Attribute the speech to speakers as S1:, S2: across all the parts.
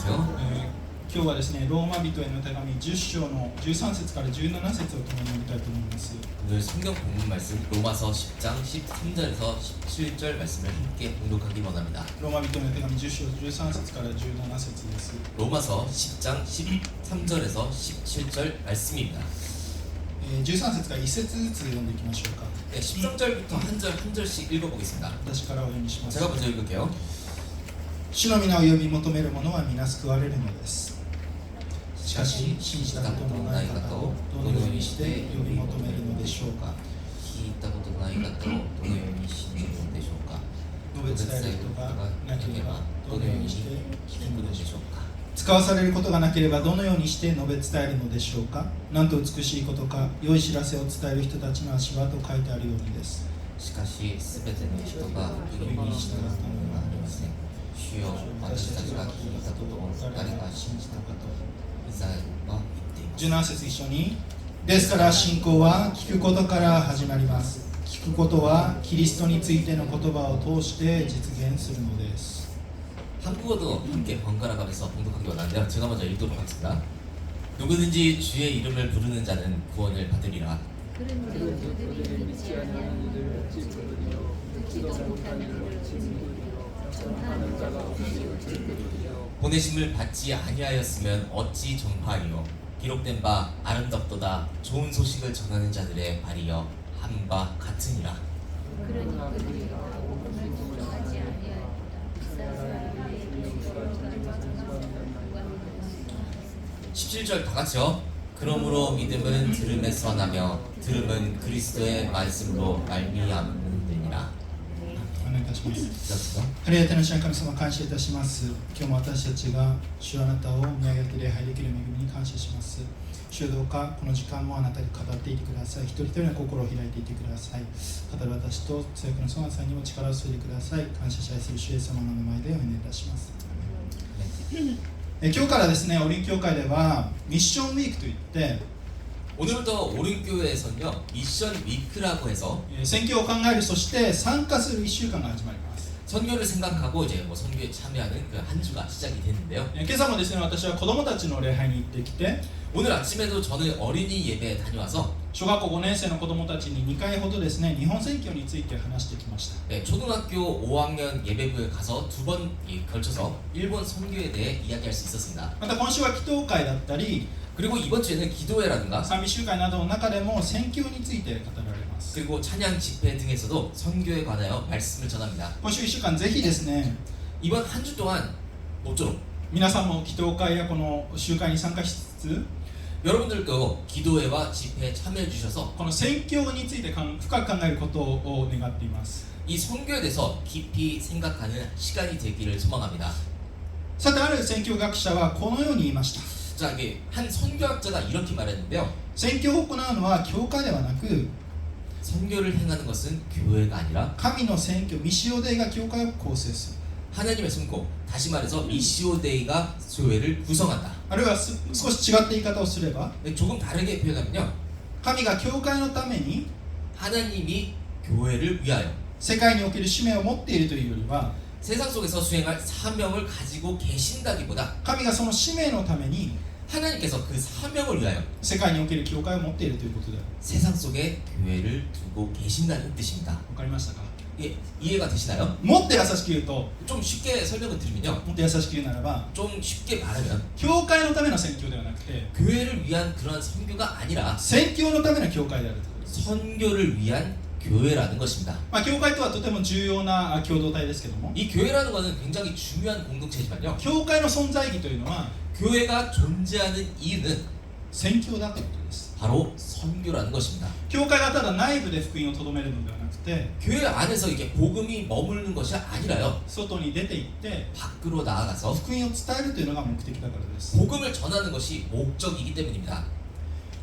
S1: 안녕하세요.
S2: 今日はですね、ローマ人への手紙10章の13節から17節を共に読みたいと思います。
S1: 오늘 성경 본문 말씀 로마서 10장 13절에서 17절 말씀을 함께 봉독하기 원합니다.
S2: ローマ人への手紙10章13節から17節です。
S1: 로마서 10장 13절에서 17절 말씀입니다.
S2: 13節から1節ずつ読んでいきましょうか。
S1: 네, 13절부터 한 절 한 절씩 읽어보겠습니다.
S2: 私からお読みします。
S1: 제가 먼저 읽을게요.
S2: 主の皆を呼び求める者は皆救われるのです。しかし、信じたことのない方をどのようにして呼び求めるのでしょうか。
S1: 聞いたことのない方をどのように信じるのでしょうか。
S2: 述べ伝える人がなければどのようにして聞くのでしょうか。 使わされることがなければどのようにして述べ伝えるのでしょうか。なんと美しいことか、良い知らせを伝える人たちの足場と書いてあるようにです。
S1: しかしすべての人が義に従うものがありません。主よ、私たちが聞いたことを誰が信じたかとイザヤは言っています。
S2: 17節一緒に。ですから信仰は聞くことから始まります。聞くことはキリストについての言葉を通して実現するのです。
S1: 한국어도 함께 번갈아가면서 봉독하기 원하는데요. 제가 먼저 읽도록 하겠습니다. 누구든지 주의 이름을 부르는 자는 구원을 받으리라. 보내심을 받지 아니하였으면 어찌 전파하리요. 기록된 바 아름답도다. 좋은 소식을 전하는 자들의 발이여 함과 같으니라. 17절 다 같이요. 그러므로 믿음은 들음에서 나며 들음은 그리스도의 말씀으로 말미암느니라.
S2: お願いいたします。
S1: 그렇죠?
S2: ありがたいの神様感謝いたします。今日も私たちが主あなたを見上げて礼拝できる恵みに感謝します。主よどうかこの時間もあなたに語っていてください。一人一人の心を開いていてください。語る私と通訳のソナさんにも力を注いでください。感謝し愛する主イエス様の名前でお願いいたします。今日からですね、オリン教会ではミッションウィークといって
S1: 오늘부터 오른교회에서는요 미션 위크라고 해서
S2: 宣教を考える、そして参加する1週間が始まります。
S1: 선교를 생각하고 이제 뭐 선교에 참여하는 그 한 주가 시작이 됐는데요.
S2: 今朝もですね、私は子供たちの礼拝に行ってきて
S1: 오늘 아침에도 저는 어린이 예배에 다녀와서
S2: 小学校5年生の子供たちに2回ほどですね、日本宣教について話してきました。
S1: 네, 초등학교 5학년 예배부에 가서 두 번 걸쳐서 일본 선교에 대해 이야기할 수 있었습니다.
S2: また今週は祈祷会だったり
S1: 그리고 이번 주에는 기도회라든가
S2: 賛美集会などの中でも宣教について語られます。
S1: 그리고 찬양 집회 등에서도 선교에 관하여 말씀을 전합니다.
S2: 今週1週間ぜひですね、
S1: 이번 한 주 동안 모쪼록
S2: 皆さんも祈祷会やこの集会に参加しつつ
S1: 여러분들도 기도회와 집회에 참여해 주셔서
S2: この宣教について深く考えることを願っています。
S1: 이 선교에 대해서 깊이 생각하는 시간이 되기를 소망합니다.
S2: さて、ある宣教学者はこのように言いました。
S1: 자, 이게 한 선교학자가 이렇게 말했는데요.
S2: 宣教を行うのは教会ではなく
S1: 선교를 행하는 것은 교회가 아니라
S2: 神の宣教、ミシオデイが教会を構成する。
S1: 하나님의 선고, 다시 말해서 미시오데이가 교회를 구성한다.
S2: あるいは少し違った言い方をすれば
S1: 근데 조금 다르게 표현하면요.
S2: 神が教会のために
S1: 하나님이 교회를 위하여
S2: 世界における使命を持っているというよりは
S1: 세상 속에서 수행할 사명을 가지고 계신다기보다
S2: 神がその使命のために
S1: 하나님께서 그 사명을 위하여
S2: 世界における教会を持っているということである。
S1: 세상 속에 교회를 두고 계신다는 뜻입니다.
S2: わかりましたか？
S1: 예, 이해가 되시나요?
S2: もっと優しく言うと、
S1: 좀 쉽게 설명을 드리면요.
S2: もっと優しく言うならば、
S1: 좀 쉽게 말하면
S2: 教会のための宣教ではなくて、
S1: 교회를 위한 그런 선교가 아니라
S2: 宣教のための教会であるということです。
S1: 선교를 위한 교회라는 것입니다.
S2: 教会とはとても重要な共同体ですけども、
S1: 이 교회라는 것은 굉장히 중요한 공동체지만요.
S2: 教会の存在意義というのは
S1: 교회가 존재하는 이유는
S2: 宣教だということです。
S1: 바로 선교라는 것입니다.
S2: 教会がただ内部で福音をとどめるのではなくて、
S1: 교회 안에서 이게 복음이 머무르는 것이 아니라요.
S2: 外に出て行って
S1: 밖으로 나아가서
S2: 福音を伝えるというのが目的だからです。
S1: 복음을 전하는 것이 목적이기 때문입니다.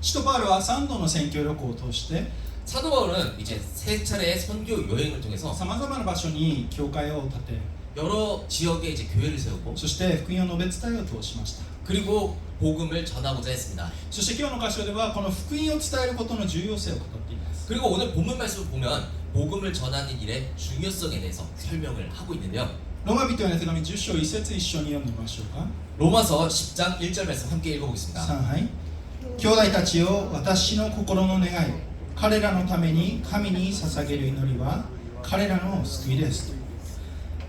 S2: 使徒パウロは3度の宣教旅行を通して
S1: 사도 바울은 이제 세 차례의 선교 여행을 통해서
S2: さまざまな場所に教会を建て、
S1: 여러 지역에 이제 교회를 세우고
S2: そして福音を述べ伝えようとしました。
S1: 그리고 복음을 전하고자 했습니다.
S2: そして今日の箇所ではこの福音を伝えることの重要性を語っています。
S1: 그리고 오늘 본문 말씀을 보면 복음을 전하는 일의 중요성에 대해서 설명을 하고 있는데요.
S2: ローマ人への手紙10章1節一緒に読んでみましょうか。
S1: 로마서 10장 1절 말씀 함께 읽어보겠습니다.
S2: はい。兄弟たちよ、私の心の願い、彼らのために神に捧げる祈りは彼らの救いです。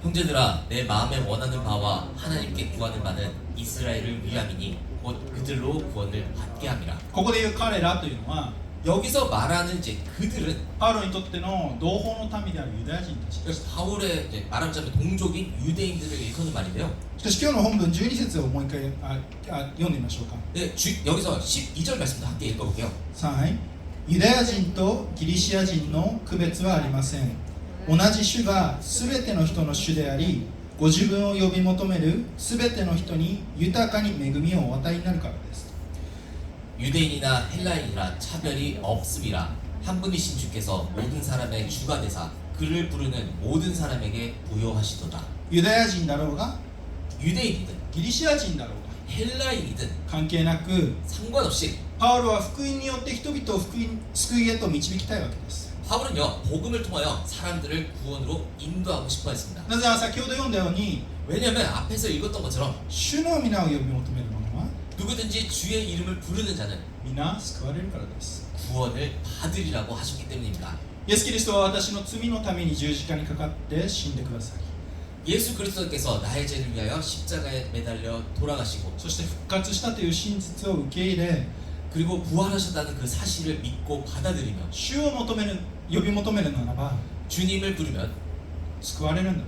S1: 형제들아 내 마음에 원하는 바와 하나님께 구하는 바는 이스라엘을 위함이니 곧 그들로 구원을 받게 함이라.
S2: ここで言う彼らというのは
S1: 여기서 말하는 이제 그들은
S2: パウロにとっての同胞の民であるユダヤ人たちです。
S1: 바울의 이제 말하자면 동족인 유대인들을 일컫는 말인데요.
S2: しかし今日の本文12節をもう一回読んでみましょうか。
S1: 네, 여기서 12절 말씀도 함께 읽어볼게요.
S2: はい。ユダヤ人とギリシア人の区別はありません。同じ主がすべての人の主であり、ご自分を呼び求めるすべての人に豊かに恵みをお与えになるからです。
S1: 유대인이나 헬라인이나 차별이 없음이라 한 분이신 주께서 모든 사람의 주가 되사 그를 부르는 모든 사람에게 부여하시도다.
S2: ユダヤ人だろうが
S1: 유대인이든
S2: ギリシア人だろうが
S1: 헬라인이든
S2: 関係なく
S1: 상관없이
S2: パウロは福音によって人々を救いへと導きたいわけです。
S1: 바울은요 복음을 통하여 사람들을 구원으로 인도하고 싶어 했습니다.
S2: なぜなら先ほど読んだように
S1: 왜냐하면 앞에서 읽었던 것처럼
S2: 主の皆を呼び求める者は
S1: 누구든지 주의 이름을 부르는 자는
S2: 皆救われるからです。
S1: 구원을 받으리라고 하셨기 때문입니다.
S2: イエス・キリストは私の罪のために十字架にかかって死んでください。
S1: 예수 그리스도께서 나의 죄를 위하여 십자가에 매달려 돌아가시고
S2: そして復活したという真実を受け入れ
S1: 그리고 부활하셨다는 그 사실을 믿고 받아들이며
S2: 主を呼び求めるならば
S1: 주님을 부르면
S2: 救われるんだ。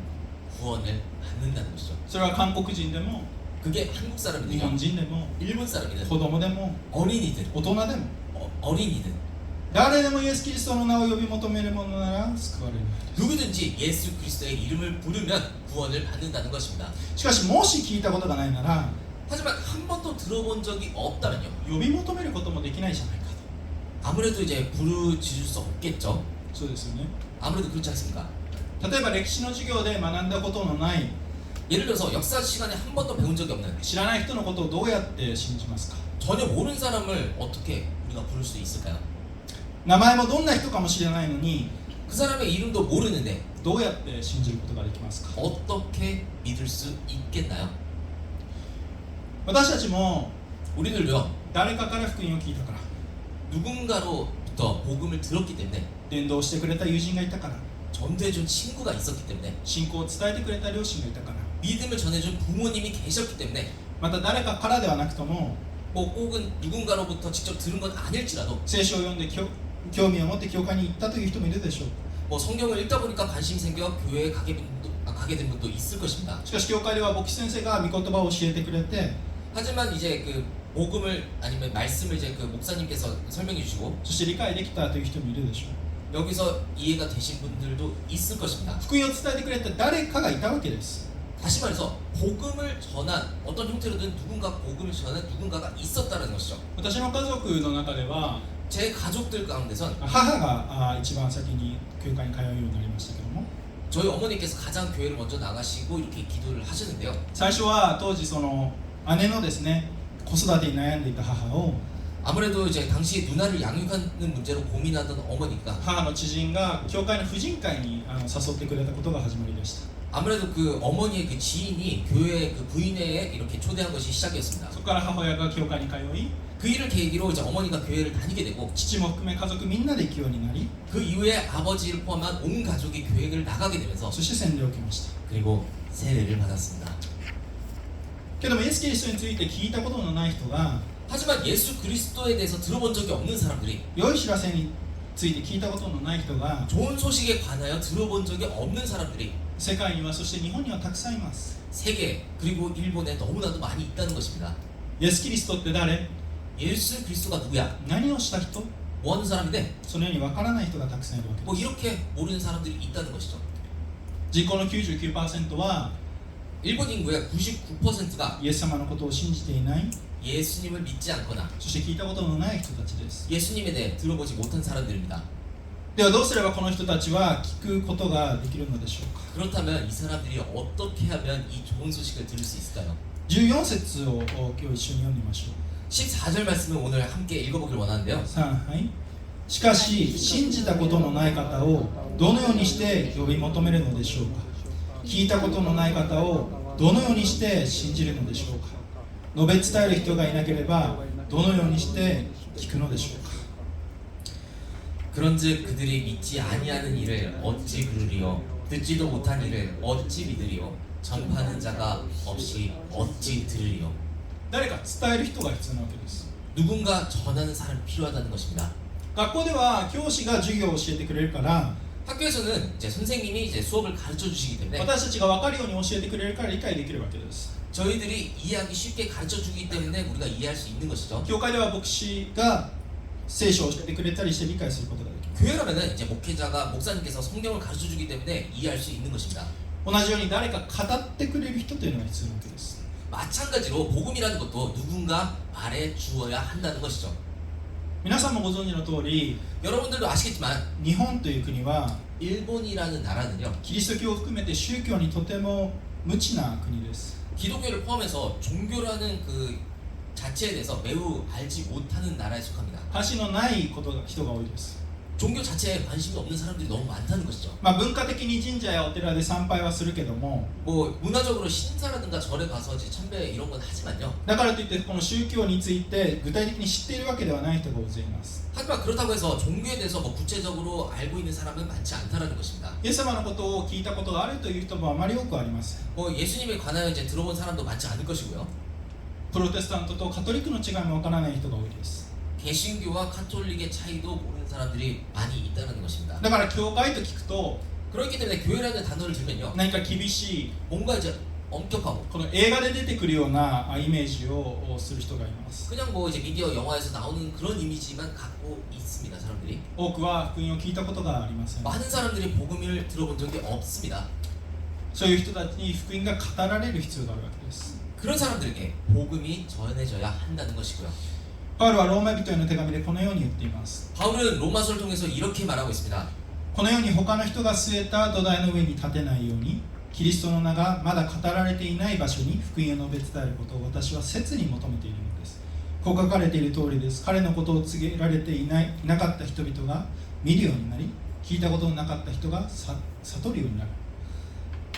S1: 구원을 받는다는 것이죠.
S2: それは韓国人でも
S1: 그게 한국
S2: 日
S1: 사람이든
S2: 本人でも
S1: 일본 사람이든
S2: 子供でも
S1: 어린이든
S2: 大人でも
S1: 어린이든
S2: 誰でもイエス・キリストの名を呼び求める者なら救われる。
S1: 누구든지 예수 그리스도의 이름을 부르면 구원을 받는다는 것입니다.
S2: しかしもし聞いたことがないなら
S1: 하지만 한 번도 들어본 적이 없다면요.
S2: 呼び求めることもできないじゃないかと。
S1: 아무래도 이제 부르짖을 수 없겠죠.
S2: そうですよね。
S1: 아무래도 그렇지 않습니까?
S2: 例えば歴史の授業で学んだことのない
S1: 예를 들어서 역사 시간에 한 번도 배운 적이 없는
S2: 知らない人のことをどうやって信じますか。
S1: 전혀 모르는 사람을 어떻게 우리가 부를 수 있을까요?
S2: 名前もどんな人かもしれないのに
S1: 그 사람의 이름도 모르는데
S2: どうやって信じることができますか。
S1: 어떻게 믿을 수 있겠나요?
S2: 私たちも
S1: 우리들도요
S2: 誰かから福音を聞いたから
S1: 누군가로부터 복음을 들었기 때문에
S2: 伝道してくれた友人がいたから
S1: 전도해준 친구가 있었기 때문에
S2: 信仰を伝えてくれた両親がいたから
S1: 믿음을 전해준 부모님이 계셨기 때문에
S2: また誰かからではなくとも
S1: 뭐 꼭은 누군가로부터 직접 들은 건 아닐지라도
S2: 聖書を読んで興味を持って教会に行ったという人もいるでしょう。
S1: 뭐 성경을 읽다 보니까 관심이 생겨 교회에 가게 된 분도 있을 것입니다.
S2: しかし教会では牧師先生が御言葉を教えてくれて
S1: 하지만 이제 그 복음을 아니면 말씀을 이제 그 목사님께서 설명해 주시고
S2: そして理解できたという人もいるでしょう。
S1: 여기서 이해가 되신 분들도 있을 것입니다.
S2: 福音を伝えてくれた誰かがいたわけです。
S1: 다시 말해서 복음을 전한 어떤 형태로든 누군가 복음을 전한 누군가가 있었다는 것이죠.
S2: 私の家族の中では
S1: 제 가족들 가운데선
S2: 母が一番先に教会に通うようになりましたけども
S1: 저희 어머니께서 가장 교회를 먼저 나가시고 이렇게 기도를 하셨는데요.
S2: 最初は当時その姉のですね子育てに悩んでいた母を
S1: 아무래도 이제 당시 누나를 양육하는 문제로 고민하던 어머니가
S2: 母の知人が教会の婦人会に誘ってくれたことが始まりでした。
S1: 아무래도 그 어머니의 그 지인이 교회 그 부인회에 이렇게 초대한 것이 시작이었습니다.
S2: そこから母親が教会に通い
S1: 그 일을 계기로 이제 어머니가 교회를 다니게 되고
S2: 父も含め家族みんなで行くようになり
S1: 그 이후에 아버지를 포함한 온 가족이 교회를 나가게 되면서
S2: そして洗礼を受けました。
S1: 그리고 세례를 받았습니다.
S2: けどもイエス・キリストについて聞いたことのない人が
S1: 하지만 예수 그리스도에 대해서 들어본 적이 없는 사람들이
S2: 良い知らせについて聞いたことのない人が
S1: 좋은 소식에 관하여 들어본 적이 없는 사람들이
S2: 世界にはそして日本にはたくさんいます。
S1: 세계 그리고 일본에 너무나도 많이 있다는 것입니다.
S2: イエス・キリストって誰？
S1: 예수 그리스도가 누구야?
S2: 何をした人？
S1: 뭐 하는 사람인데?
S2: そのように分からない人がたくさんいるわけ
S1: 뭐
S2: です。
S1: 이렇게 모르는 사람들이 있다는 것이죠.
S2: 人口の 99% は
S1: 일본 인구의 99%가
S2: イエス様のことを信じていない、
S1: 예수님을 믿지 않거나
S2: そして聞いたことのない人たちです。
S1: 예수님에 대해 들어보지 못한 사람들입니다.
S2: ではどうすればこの人たちは聞くことができるのでしょうか。
S1: 그렇다면 이 사람들이 어떻게 하면 이 좋은 소식을 들을 수 있을까요?
S2: 14節を今日一緒に読んでみましょう。
S1: 14절 말씀을 오늘 함께 읽어보길 원하는데요.
S2: はい。しかし信じたことのない方をどのようにして呼び求めるのでしょうか。聞いたことのない方をどのようにして信じるのでしょうか。述べ伝える人がいなければどのようにして聞くのでしょうか。
S1: 그런즉 그들이 믿지 아니하는 일을 어찌 그르리요 듣지도 못한 일을 어찌 믿으리요 전파하는 자가 없이 어찌 들으리요.
S2: 誰か伝える人が必要なわけです。
S1: 누군가 전하는 사람이 필요하다는 것입니다.
S2: 学校では教師が授業を教えてくれるから
S1: 학교에서는 이제 선생님이 이제 수업을 가르쳐 주시기 때문에
S2: 私たちが分かるように教えてくれるから理解できるわけです。
S1: 저희들이 이해하기 쉽게 가르쳐 주기 때문에 우리가 이해할 수 있는 것이죠.
S2: 教会では牧師が聖書を教えてくれたりして理解することができます。
S1: 교회라면은 이제 목회자가 목사님께서 성경을 가르쳐 주기 때문에 이해할 수 있는 것입니다.
S2: 同じように誰か語ってくれる人というのが必要なわけです。
S1: 마찬가지로 복음이라는 것도 누군가 말해 주어야 한다는 것이죠.
S2: 皆さんもご存知の通り
S1: 여러분들도 아시겠지만
S2: 日本という国は
S1: 일본이라는 나라는요
S2: キリスト教を含めて宗教にとても無知な国です。
S1: 기독교를 포함해서 종교라는 그 자체에 대해서 매우 알지 못하는 나라에 속합니다.
S2: 関心のないことが人が多いです。
S1: 종교 자체에 관심이 없는 사람들이 너무 많다는 것이죠.
S2: 文化的に神社やお寺で参拝はするけども
S1: 뭐 문화적으로 신사라든가 절에 가서 이제 참배 이런 건 하지만요.
S2: だからといってこの宗教について具体的に知っているわけではない人が大勢います。
S1: 하지만 그렇다고 해서 종교에 대해서 뭐 구체적으로 알고 있는 사람은 많지 않다라는 것입니다.
S2: イエス様のことを聞いたことがあるという人もあまり多くありません。
S1: 뭐 예수님에 관하여 이제 들어본 사람도 많지 않을 것이고요.
S2: プロテスタントとカトリックの違いもわからない人が多いです。
S1: 개신교와 카톨릭의 차이도 모르는 사람들이 많이 있다는 것입니다.
S2: だから教会と聞くと
S1: 그렇기 때문에 교회라는 단어를 들면요.
S2: 何か厳しい
S1: 뭔가 이제 엄격하고
S2: この映画で出てくるようなイメージをする人がいます。
S1: 그냥 뭐 이제 미디어 영화에서 나오는 그런 이미지만 갖고 있습니다. 사람들이
S2: 多くは福音を聞いたことがありません。
S1: 많은 사람들이 복음을 들어본 적이 없습니다.
S2: そういう人たちに福音が語られる必要があるわけです。
S1: 그런 사람들에게 복음이 전해져야 한다는 것이고요.
S2: パウロはローマ人への手紙でこのように言っています。
S1: 바울은 로마서를 통해서 이렇게 말하고 있습니다.
S2: このように他の人が据えた土台の上に立てないように、キリストの名がまだ語られていない場所に福音を述べ伝えることを私は切に求めているのです。こう書かれている通りです。彼のことを告げられていなかった人々が見るようになり、聞いたことのなかった人が悟るようになる。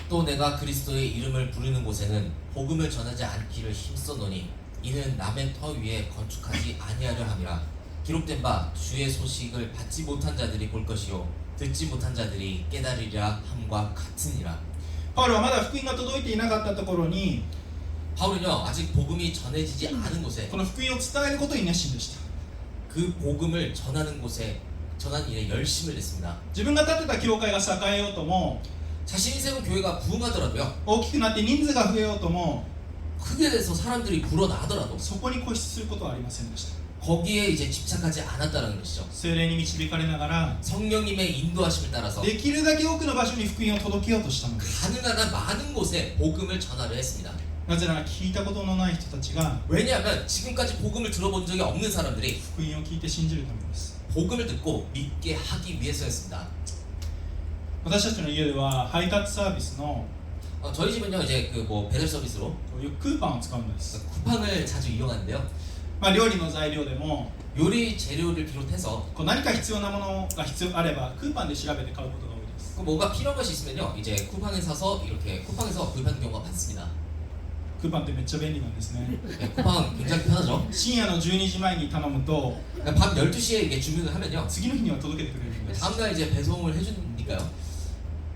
S1: 또 내가 그리스도의 이름을 부르는 곳에는 복음을 전하지 않기를 힘써노니 이는 남의 터 위에 건축하지 아니하려 함이라. 기록된 바 주의 소식을 받지 못한 자들이 볼 것이요 듣지 못한 자들이 깨달으리라 함과 같으니라.
S2: パウロはまだ福音が届いていなかったところに
S1: 바울은요 아직 복음이 전해지지 않은 곳에
S2: この福音を伝えることに熱心でした。
S1: 그 복음을 전하는 곳에 전한 일에 열심을 냈습니다.
S2: 自分が建てた教会が栄えようとも
S1: 자신이 세운 교회가 부흥하더라도요
S2: 大きくなって人数が増えようとも
S1: 크게 돼서 사람들이 불어나더라도
S2: そこに固執することはありませんでした。
S1: 거기에 이제 집착하지 않았다는 것이죠.
S2: 聖霊に導かれながら
S1: 성령님의 인도하심을 따라서
S2: できるだけ多くの場所に福音を届けようとしたのです。
S1: 가능한 한 많은 곳에 복음을 전하려 했습니다.
S2: なぜなら聞いたことのない人たちが
S1: 왜냐하면 지금까지 복음을 들어본 적이 없는 사람들이
S2: 福音を聞いて信じるためです。
S1: 복음을 듣고 믿게 하기 위해서였습니다.
S2: 私たちの家では配達サービスの
S1: 저희 집은요 이제 그 뭐 배달 서비스로
S2: こういうクーパンを使うんです。
S1: 쿠팡을 자주 이용하는데요.
S2: 料理の材料でも
S1: 요리 재료를 비롯해서
S2: こう何か必要なものが必要あればクーパンで調べて買うことが多いです。
S1: 뭔가 필요한 것이 있으면요 이제 쿠팡에 사서 이렇게 쿠팡에서 구입하는 경우가 많습니다.
S2: クーパンってめっちゃ便利なんですね。
S1: 네, 쿠팡 굉장히 편하죠.
S2: 深夜の12時前に頼むと
S1: 밤 12시에 이게 주문을 하면요
S2: 次の日には届けてくれるんです。
S1: 다음날 이제 배송을 해주니까요.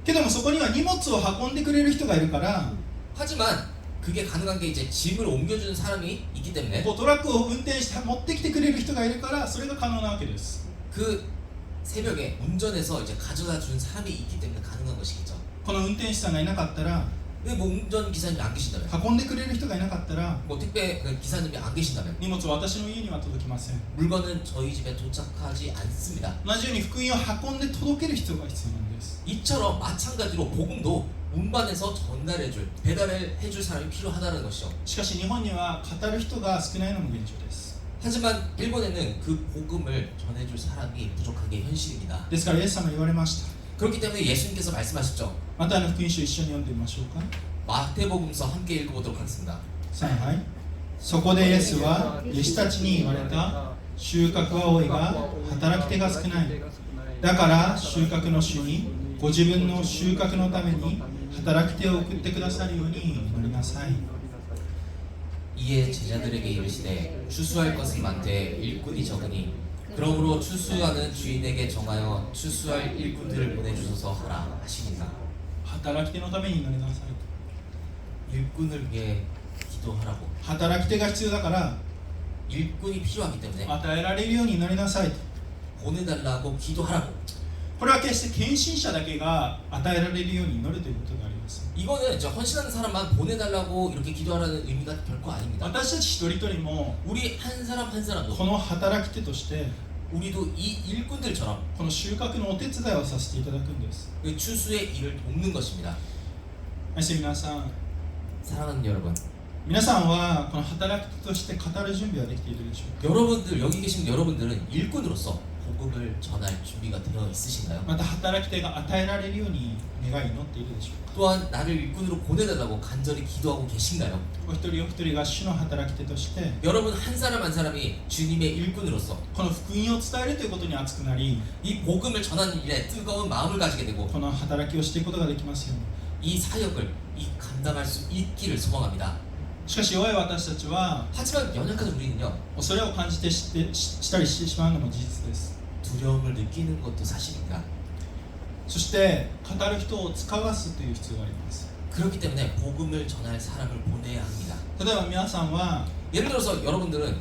S2: けどもそこには荷物を運んでくれる人がいるから
S1: 하지만 그게 가능한 게 이제 짐을 옮겨주는 사람이 있기 때문에
S2: こうトラックを運転して持ってきてくれる人がいるからそれが可能なわけです。
S1: 그 새벽에 운전해서 이제 가져다 준 사람이 있기 때문에 가능한 것이겠죠.
S2: この運転手さんがいなかったら
S1: 근데 뭐 운전 기사님이 안 계신다면,
S2: 運んでくれる人がいなかったら
S1: 뭐 택배 그 기사님이 안 계신다면
S2: 荷物は私の家には届きません。
S1: 물건은 저희 집에 도착하지 않습니다.
S2: 同じように福音を運んで届ける必要が必要なんです。
S1: 이처럼 마찬가지로 복음도 운반해서 전달해줄, 배달을 해줄 사람이 필요하다는 것이죠.
S2: しかし日本には語る人が少ないのも現状です。
S1: 하지만 일본에는 그 복음을 전해줄 사람이 부족한 게 현실입니다.
S2: ですからイエス様言われました。
S1: 그렇기 때문에 예수님께서 말씀하셨죠.
S2: マタイの福音書一緒に読んでみましょうか。
S1: 마태복음서 함께 읽어보도록 하겠습니다.
S2: はい。そこでイエスは弟子たちに言われた。収穫は多いが働き手が少ない。だから収穫の主にご自分の収穫のために働き手を送ってくださるように祈りなさい。
S1: 이에 제자들에게 이르시되 추수할 것은 많되 일꾼이 적으니 그러므로 추수하는 주인에게 정하여 추수할 일꾼들을 보내주소서 하라 하시니라.
S2: 働き手のために祈りなさい。
S1: 일꾼을 위해 기도하라고.
S2: 働き手が必要だから
S1: 일꾼이 필요하기 때문에
S2: 与えられるように祈りなさい。
S1: 보내달라고 기도하라고.
S2: これは決して献身者だけが与えられるように祈るということがあります。
S1: 이거는 저 헌신하는 사람만 보내달라고 이렇게 기도하라는 의미가 결코 아닙니다.
S2: 私たち一人一人も
S1: 우리 한 사람 한 사람도
S2: この働き手として
S1: 우리도 이 일꾼들처럼
S2: この収穫のお手伝いをさせていただくんです。
S1: 그 추수의 일을 돕는 것입니다.
S2: 愛して皆さん、
S1: 사랑하는 여러분,
S2: 皆さんはこの働き手として語る準備はできているでしょうか。
S1: 여러분들 여기 계신 여러분들은 일꾼으로서 복음을 전할 준비가 되어 있으신가요?
S2: また働き手が与えられるように願い祈っているでしょうか。
S1: 또한 나를 일꾼으로 보내달라고 간절히 기도하고 계신가요?
S2: お一人お一人が主の働き手として
S1: 여러분 한 사람 한 사람이 주님의 일꾼으로서
S2: この福音を伝えるということに熱くなり、
S1: 이 복음을 전하는 일에 뜨거운 마음을 가지게 되고
S2: この働きをしていくことができますように。
S1: 이 사역을 감당할 수 있기를 소망합니다.
S2: しかし弱い私たちは
S1: 하지만 연약한 우리는요,
S2: 恐れを感じてしたりしてしまうのも事実です。
S1: 두려움을 느끼는 것도 사실입니다.
S2: そして語る人を使わすという必要があります。
S1: 그렇기 때문에 복음을 전할 사람을 보내야 합니다.
S2: 例えば皆さんは、
S1: 예를 들어서 여러분들은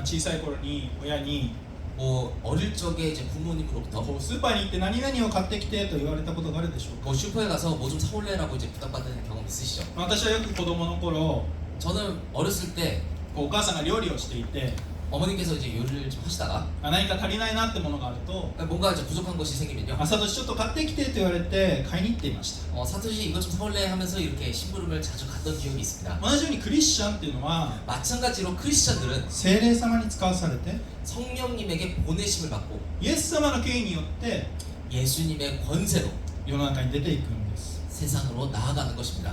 S2: 小さい頃に親に
S1: 뭐 어릴 적에 이제 부모님으로부터
S2: スーパーに行って何々を買ってきてと言われたことがあるでしょうか。
S1: 뭐 슈퍼에 가서 뭐 좀 사올래라고 이제 부탁받는 경험 있으시죠?
S2: 私はよく子供の頃
S1: 저는 어렸을 때
S2: お母さんが料理をしていて
S1: 어머니께서 이제 요리를 좀 하시다가
S2: 何か足りないなってものがあると
S1: 뭔가 이제 부족한 것이 생기면요,
S2: 朝年ちょっと買ってきてと言われて買いに行っていました。
S1: 사토시 이것 좀 사올래 하면서 이렇게 심부름을 자주 갔던 기억이 있습니다.
S2: 同じようにクリスチャンっていうのは
S1: 마찬가지로 크리스천들은
S2: 聖霊様に使わされて
S1: 성령님에게 보내심을 받고
S2: イエス様の権威によって
S1: 예수님의 권세로
S2: 世の中に出ていくんです。
S1: 세상으로 나아가는 것입니다.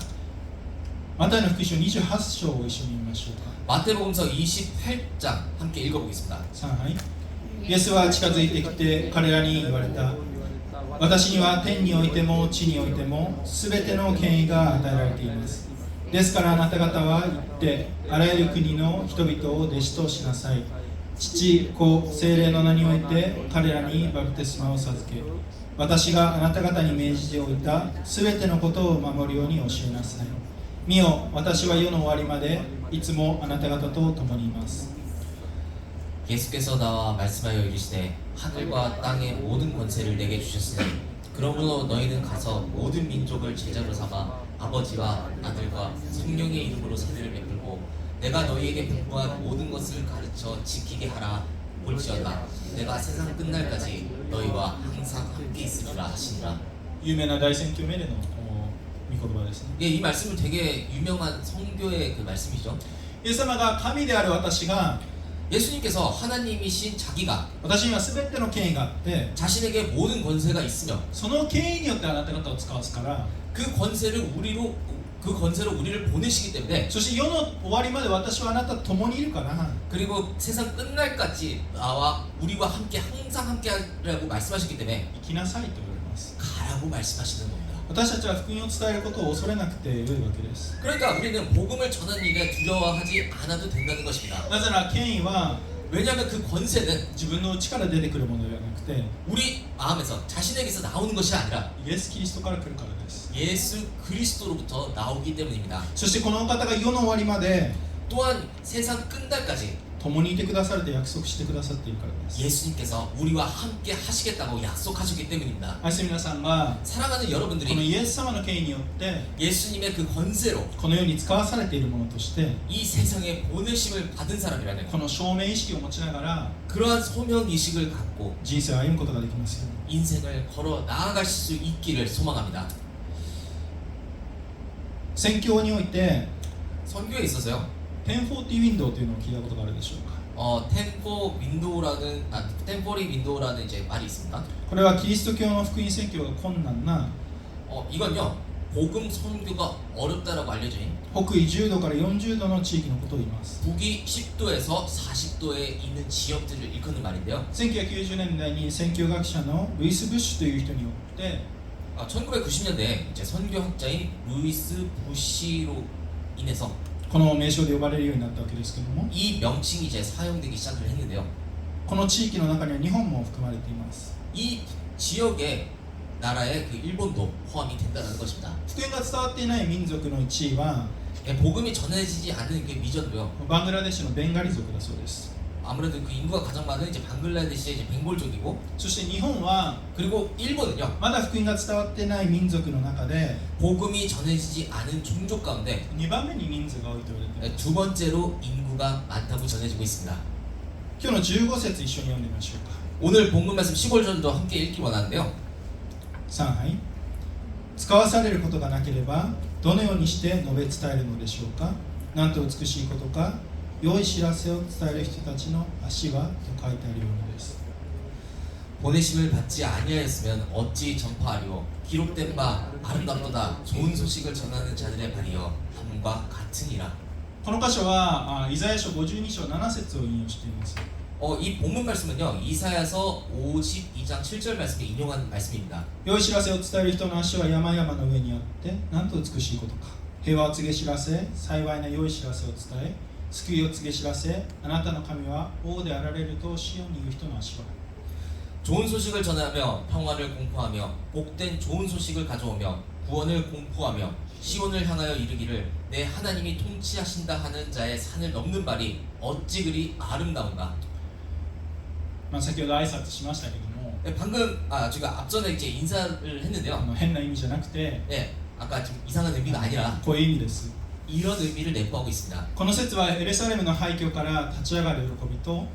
S2: マタイの福音書28章を一緒に見ましょうか。
S1: 마태복음서 28장 함께 읽어보겠습니다.
S2: はい。イエスは近づいてきて彼らに言われた。私には天においても地においてもすべての権威が与えられています。ですからあなた方は行ってあらゆる国の人々を弟子としなさい。父、子、聖霊の名において彼らにバプテスマを授け、私があなた方に命じておいたすべてのことを守るように教えなさい。見よ、私は世の終わりまでいつもあなた方と共にいます。
S1: 예수께서 나와 말씀하여 이르시되 하늘과 땅의 모든 권세를 내게 주셨으니 그러므로 너희는 가서 모든 민족을 제자로 삼아 아버지와 아들과 성령의 이름으로 세례를 베풀고 내가 너희에게 분부한 모든 것을 가르쳐 지키게 하라. 볼지어다 내가 세상 끝날까지 너희와 항상 함께 있으리라 하시니라.
S2: 有名な大宣教命令の御言葉ですね。
S1: 예, 이 말씀은 되게 유명한 성교의 그 말씀이죠.
S2: イエス様が神である私が
S1: 예수님께서 하나님이신 자기가
S2: 私には全ての権威があって
S1: 자신에게 모든 권세가 있으며
S2: その権威によってあなた方を使わすから
S1: 그 권세를 우리를 보내시기 때문에
S2: そして世の終わりまで私はあなたと共にいるから
S1: 그리고 세상 끝날까지 나와 우리와 함께 항상 함께 하라고 말씀하셨기 때문에
S2: 生きなさいと言われます。
S1: 가라고 말씀하시는 겁니다.
S2: 私たちは福音を伝えることを恐れなくてよいわけです。
S1: 그러니까 우리는 복음을 전하는 일에 두려워하지 않아도 된다는 것입니다.
S2: なぜなら権威は
S1: 왜냐하면 그 권세는
S2: 自分の内から出てくるものではなくて
S1: 우리 마음에서 자신에게서 나오는 것이 아니라
S2: イエス・キリストから来るからです。
S1: 예수 그리스도로부터 나오기 때문입니다.
S2: そしてこのお方が世の終わりまで
S1: 또한 세상 끝날까지
S2: 共にいてくださると約束してくださっているからです。
S1: 예수님께서 우리와 함께 하시겠다고 약속하셨기 때문입니다.
S2: 愛する皆さんが
S1: 사랑하는
S2: この
S1: 여러분들이
S2: イエス様の権威によって
S1: 예수님의 그 권세로
S2: この世に使わされているものとして
S1: 이 세상에 보내심을 받은 사람이라는
S2: この証明意識を持ちながら
S1: 그러한 소명 의식을 갖고
S2: 人生を歩むことができますように。
S1: 인생을 걸어 나아가실 수 있기를 소망합니다.
S2: 宣教において
S1: 선교에 있어서요.
S2: 1040ウィンドウというのを聞いたことがあるでしょうか。
S1: 템포리 윈도우라는 이제 말이 있습니다.
S2: これはキリスト教の福音宣教が困難な
S1: 이건요 복음 선교가 어렵다라고 알려진
S2: 北緯10度から40度の地域のことを言います。
S1: 북위 10도에서 40도에 있는 지역들을 일컫는 말인데요.
S2: 1990年代に宣教学者のルイス・ブッシュという人によって
S1: 1990년대에 이제 선교학자인 루이스 부시로 인해서
S2: この名称で呼ばれるようになったわけですけども、
S1: 이 명칭이 이제 사용되기 시작을 했는데요.
S2: この地域の中には日本も含まれています。
S1: 이 지역의 나라에 그 일본도 포함이 된다는 것입니다.
S2: 福音が伝わっていない民族の1位は
S1: 예, 복음이 전해지지 않는 그 미전도요.
S2: バングラデシュのベンガリ族だそうです。
S1: 아무래도 그 인구가 가장 많은 이제 방글라데시의 이제 벵골족이고,
S2: そして日本は
S1: 그리고 일본은요.
S2: まだ福音が伝わっていない民族の中で
S1: 복음이 전해지지 않은 종족 가운데
S2: 2番目に人数が多いと言われています。
S1: 두 번째로 인구가 많다고 전해지고 있습니다.
S2: 今日の15節一緒に読んでみましょうか。
S1: 오늘 본문 말씀 15절도 함께 읽기 원하는데요.
S2: 3杯使わされることがなければどのようにして述べ伝えるのでしょうか。なんと美しいことか、良い知らせを伝える人たちの足はと書いてあるようにです。
S1: 보내심을 받지 아니하였으면 어찌 전파하리오. 기록된 바 아름답도다. 좋은 소식을 전하는 자들의 발이여 함과 같으니라.
S2: この箇所はイザヤ書52章7節を引用しています。
S1: 이 본문 말씀은요, 이사야서 52장 7절 말씀에 인용한 말씀입니다.
S2: 良い知らせを伝える人の足は山々の上にあってなんと美しいことか。平和を告げ知らせ、幸いな良い知らせを伝え、救いを告げ知らせ、あなたの神は王であられるとシオンに言う人の足は。
S1: 좋은 소식을 전하며 평화를 공포하며 복된 좋은 소식을 가져오며 구원을 공포하며 시온을 향하여 이르기를 내 하나님이 통치하신다 하는 자의 산을 넘는 발이 어찌 그리 아름다운가.
S2: 先ほど挨拶しましたけども、
S1: 방금 제가 앞전에 이제 인사를 했는데요.
S2: 変な意味じゃなくて
S1: 네, 아까 좀 이상한 의미가 아니라
S2: こういう意味です。
S1: 이런 의미를 내포하고 있습니다.
S2: この説はエルサレムの廃墟から立ち上がる喜びと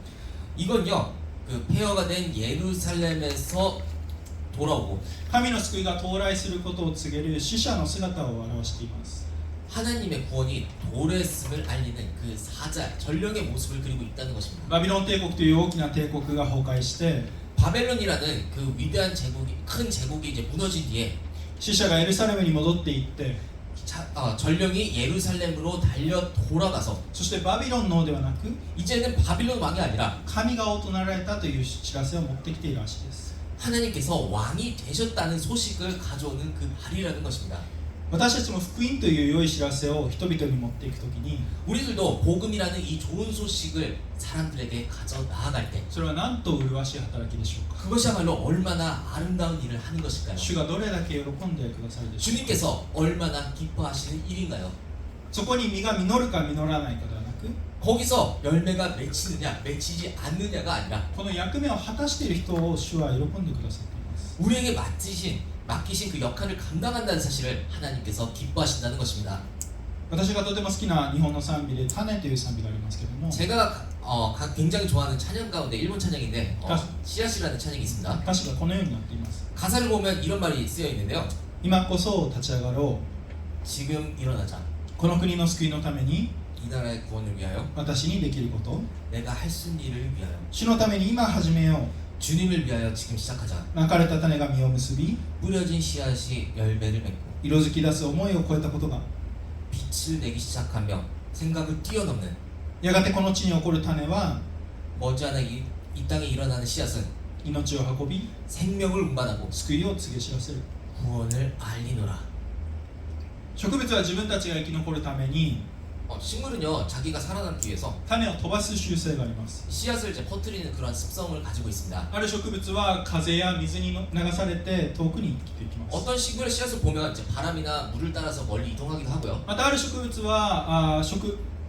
S1: 이건요, 그 폐허가 된 예루살렘에서 돌아오고
S2: 神の救いが到来することを告げる死者の姿を表しています。
S1: 하나님의 구원이 도래했음을 알리는 그 사자, 전령의 모습을 그리고 있다는 것입니다.
S2: バビロン帝国という大きな帝国が崩壊して
S1: 바벨론이라는 그 위대한 제국이, 큰 제국이 이제 무너진 뒤에
S2: 死者がエルサレムに戻っていって、
S1: 전령이 예루살렘으로 달려 돌아가서
S2: そしてバビロンの王ではなく
S1: 이제는 바빌론 왕이 아니라
S2: 神が王となられたという知らせを持ってきているらしいです。
S1: 하나님께서 왕이 되셨다는 소식을 가져오는 그 발이라는 것입니다.
S2: 私たちも福音という良い知らせを人々に持っていくときに
S1: 우리들도 복음이라는 이 좋은 소식을 사람들에게 가져 나아갈 때
S2: それは何と麗しい働きでしょうか。
S1: 그것이야말로 얼마나 아름다운 일을 하는 것일까요?
S2: 主がどれだけ喜んでくださるでしょうか。
S1: 주님께서 얼마나 기뻐하시는 일인가요?
S2: そこに実が実るか実らないかではなく
S1: 거기서 열매가 맺히느냐 맺히지 않느냐가 아니라
S2: この役目を果たしている人を主は喜んでくださっています。
S1: 우리에게 맡기신 그 역할을 감당한다는 사실을 하나님께서 기뻐하신다는 것입니다.
S2: 私がとても好きな日本の賛美で種という賛美がありますけども、
S1: 제가 굉장히 좋아하는 찬양 가운데 일본 찬양인데
S2: 가수.
S1: 씨앗이라는 찬양이 있습니다.
S2: 歌詞がこのようになっています。
S1: 가사를 보면 이런 말이 쓰여 있는데요.
S2: 今こそ立ち上がろ
S1: 지금 일어나자.
S2: う。この国の救いのために
S1: 이 나라의 구원을 위하여
S2: 私にできること、
S1: 내가 할 수 있는 일을 위하여
S2: 主のために今始めよ
S1: 주님을 위하여 지금 시작하자.
S2: う。まかれた種が実を結び、
S1: 뿌려진 씨앗이 열매를 맺고
S2: 色づき出す思いを超えたことが、
S1: 빛을 내기 시작하며 생각을 뛰어넘는
S2: やがてこの地に起こる種は
S1: 머지않아 이 땅에 일어나는 씨앗은
S2: 命を運び、
S1: 생명을 운반하고
S2: 救いを告げ知らせる。
S1: 구원을 알리노라.
S2: 植物は自分たちが生き残るために
S1: 식물은요 자기가 살아남기 위해서
S2: 種を飛ばす習性があります。
S1: 씨앗을 이제 퍼뜨리는 그런 습성을 가지고 있습니다.
S2: ある植物は風や水に流されて遠くに生きていきます。
S1: 어떤 식물의 씨앗을 보면 이제 바람이나 물을 따라서 멀리 이동하기도 하고요.
S2: またある植物は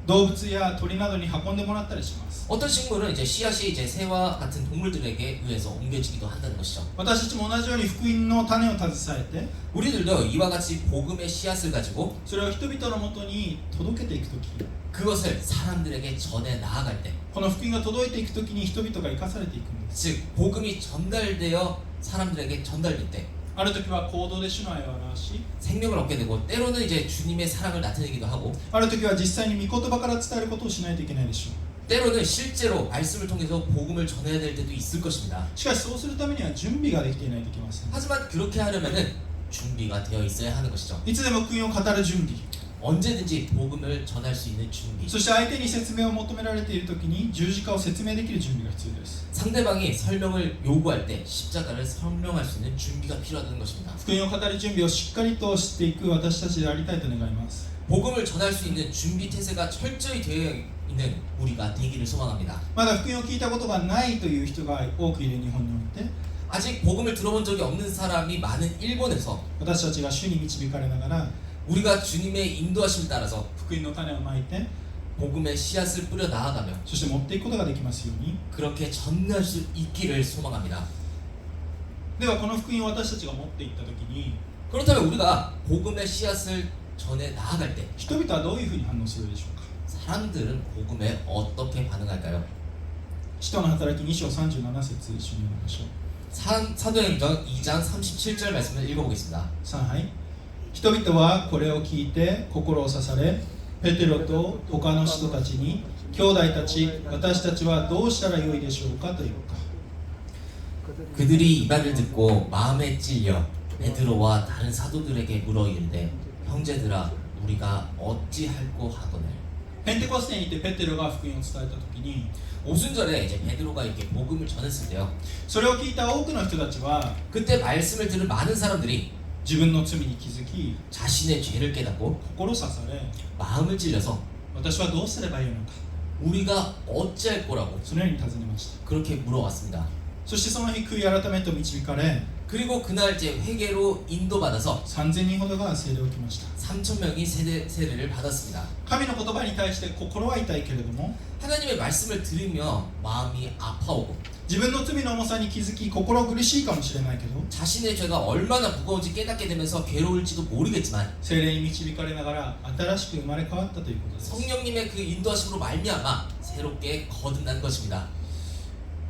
S2: 動物や鳥などに運んでもらったりします。
S1: 어떤 식물은 이제 씨앗이 이제 새와 같은 동물들에게 의해서 옮겨지기도 한다는 것이죠.
S2: 私たちも同じように福音の種を携えて
S1: 우리들도 이와 같이 복음의 씨앗을 가지고
S2: それを人々のもとに届けていくとき、
S1: 그것을 사람들에게 전해 나아갈 때,
S2: この福音が届いていくときに人々が生かされていくんです。
S1: 즉 복음이 전달되어 사람들에게 전달될 때
S2: あるときは行動で主の愛を表し、
S1: 생명을 얻게 되고 때로는 이제 주님의 사랑을 나타내기도 하고
S2: あるときは実際に御言葉から伝えることをしないといけないでしょう。
S1: 때로는 실제로 말씀을 통해서 복음을 전해야 될 때도 있을 것입니다.
S2: しかしそうするためには準備ができていないといけません。
S1: 하지만 그렇게 하려면은 준비가 되어 있어야 하는 것이죠.
S2: いつでも福音を語る準備、
S1: 언제든지 복음을 전할 수 있는 준비.
S2: そして相手に説明を求められているときに十字架を説明できる準備が必要です。
S1: 상대방이 설명을 요구할 때 십자가를 설명할 수 있는 준비가 필요하다는 것입니다.
S2: 福音を語る準備をしっかりとしていく私たちでありたいと願います。
S1: 복음을 전할 수 있는 준비 태세가 철저히 되어 있는 우리가 되기를 소망합니다.
S2: まだ福音を聞いたことがないという人が多くいる日本において、
S1: 아직 복음을 들어본 적이 없는 사람이 많은 일본에서
S2: 私たちが主に導かれながら
S1: 우리가 주님의 인도하심을 따라서
S2: 福音の種をまいて、
S1: 복음의 씨앗을 뿌려 나아가며
S2: そして持っていくことができますように。
S1: 그렇게 전할 수 있기를 소망합니다.
S2: ではこの福音を私たちが持っていったときに、
S1: 그렇다면 우리가 복음의 씨앗을 전해 나아갈 때
S2: 人々はどういうふうに反応するでしょうか。
S1: 사람들은 복음에 어떻게 반응할까요?
S2: 使徒の働き2章37節一緒に読みましょう。
S1: 사도행전 2장 37절 말씀을 읽어보겠습니다.
S2: はい。人々はこれを聞いて心を刺され、ペテロと他の人たちに、兄弟たち、私たちはどうしたらよいでしょうかと言った。
S1: 그들이 이 말을 듣고 마음에 찔려 베드로와 다른 사도들에게 물어 이르되 형제들아 우리가 어찌할꼬 하거늘.
S2: ペンテコステにいてペテロが福音を伝えたときに、
S1: 오순절에 이제 베드로가 이렇게 복음을 전했을 때요.
S2: それを聞いた多くの人たちは
S1: 그때 말씀을 들은 많은 사람들이
S2: 自分の罪に気づき、
S1: 자신의 죄를 깨닫고
S2: 心刺され、
S1: 마음을 찔려서
S2: 私はどうすればいいのか、
S1: 우리가 어찌할 거라고
S2: そのように尋ねました。
S1: 그렇게 물어왔습니다.
S2: そしてその日悔い改めと導かれ、
S1: 그리고 그날 이제 회개로 인도받아서
S2: 3000人ほどが聖霊を受けました。
S1: 3,000명이 세례를 받았습니다.
S2: 神の言葉に対して心は痛いけれども、
S1: 하나님의 말씀을 들으며 마음이 아파오고
S2: 自分の罪の重さに気づき心苦しいかもしれないけど、
S1: 자신의 죄가 얼마나 무거운지 깨닫게 되면서 괴로울지도 모르겠지만
S2: 聖霊に導かれながら新しく生まれ変わったということです。
S1: 성령님의 그 인도하심으로 말미암아 새롭게 거듭난 것입니다.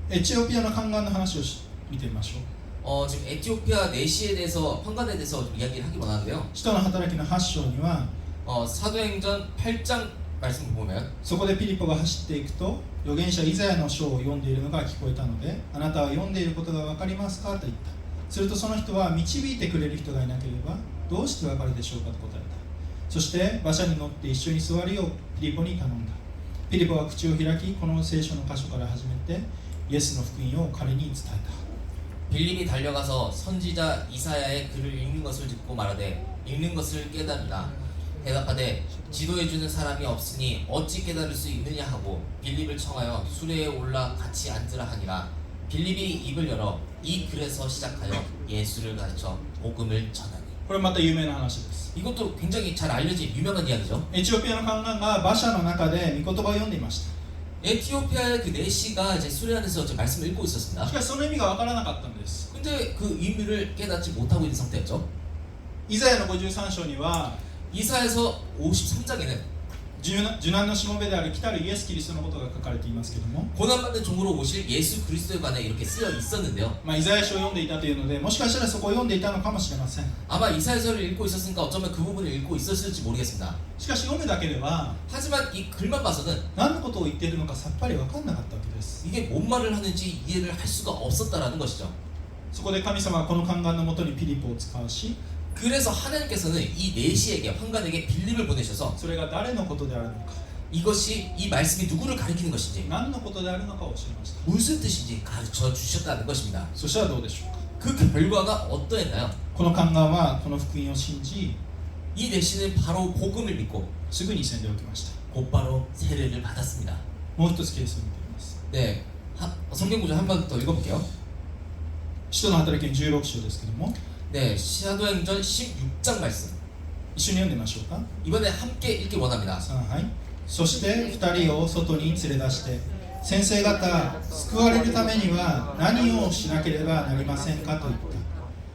S2: エチオピアの宦官の話を見てみましょう。
S1: 지금 에티오피아 내시에 대해서 판관에 대해서 좀 이야기를 하기 원하는데요.
S2: 使徒の働きの8章には、
S1: 사도행전 8장 말씀을 보면
S2: そこでピリポが走っていくと、預言者イザヤの書を読んでいるのが聞こえたので、あなたは読んでいることが分かりますかと言った。するとその人は、導いてくれる人がいなければどうして分かるでしょうかと答えた。そして馬車に乗って一緒に座るようピリポに頼んだ。ピリポは口を開き、この聖書の箇所から始めてイエスの福音を彼に伝えた。
S1: 빌립이 달려가서 선지자 이사야의 글을 읽는 것을 듣고 말하되 읽는 것을 깨달으라. 대답하되 지도해주는 사람이 없으니 어찌 깨달을 수 있느냐 하고 빌립을 청하여 수레에 올라 같이 앉으라 하니라. 빌립이 입을 열어 이 글에서 시작하여 예수를 가르쳐 복음을 전하니.
S2: これまた有名な話です。
S1: 이것도 굉장히 잘 알려진 유명한 이야기죠.
S2: エチオピアの宦官が馬車の中で御言葉を読んでいました。
S1: 에티오피아의 그 내시가 이제 수레 안에서 이제 말씀을 읽고 있었습니다.
S2: しかしその意味が分からなかったんです。
S1: 근데 그 의미를 깨닫지 못하고 있는 상태였죠.
S2: イザヤの53章には、
S1: 이사에서 53장에는
S2: 受難のしもべである来たるイエス・キリストのことが書かれていますけども、
S1: 고난받는 종으로 오실 예수 그리스도에 관해 이렇게 쓰여 있었는데요.
S2: イザヤ書を読んでいたというので、もしかしたらそこを読んでいたのかもしれません。
S1: 아마 이사야서를 읽고 있었으니까 어쩌면 그 부분을 읽고 있었을지 모르겠습니다.
S2: しかし読むだけでは
S1: 하지만 이 글만 봐서는
S2: 何のことを言っているのかさっぱり分かんなかったわけです。
S1: 이게 뭔 말을 하는지 이해를 할 수가 없었다라는 것이죠.
S2: そこで神様はこの宦官のもとにピリポを使わし、
S1: 그래서 하나님께서는 이 내시에게 환관에게 빌립을 보내셔서
S2: それが誰のことであるのか、
S1: 이것이 이 말씀이 누구를 가리키는 것인지
S2: 何のことであるのかを教えました。
S1: 무슨 뜻인지 가르쳐 주셨다는 것입니다.
S2: そしたらどうでしょうか。
S1: 그 결과가 어떠했나요?
S2: この宦官はこの福音を信じ、
S1: 이 내시는 바로 복음을 믿고
S2: すぐに洗礼を受けました。
S1: 곧바로 세례를 받았습니다.
S2: もう一つケースを見てみます。
S1: 네, 성경 구절 한 번 더 읽어볼게요.
S2: 使徒の働きの16章ですけども、
S1: 네, 사도행전 16장 말씀.
S2: 一緒に読んでみましょうか。
S1: 이번에 함께 읽기 원합니다.
S2: はい。そして2人を外に連れ出して、先生方、救われるためには何をしなければなりませんかと言っ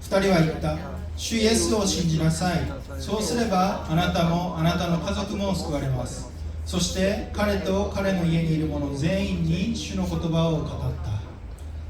S2: た。2人は言った。主イエスを信じなさい。そうすればあなたもあなたの家族も救われます。そして彼と彼の家にいる者全員に主の言葉を語った。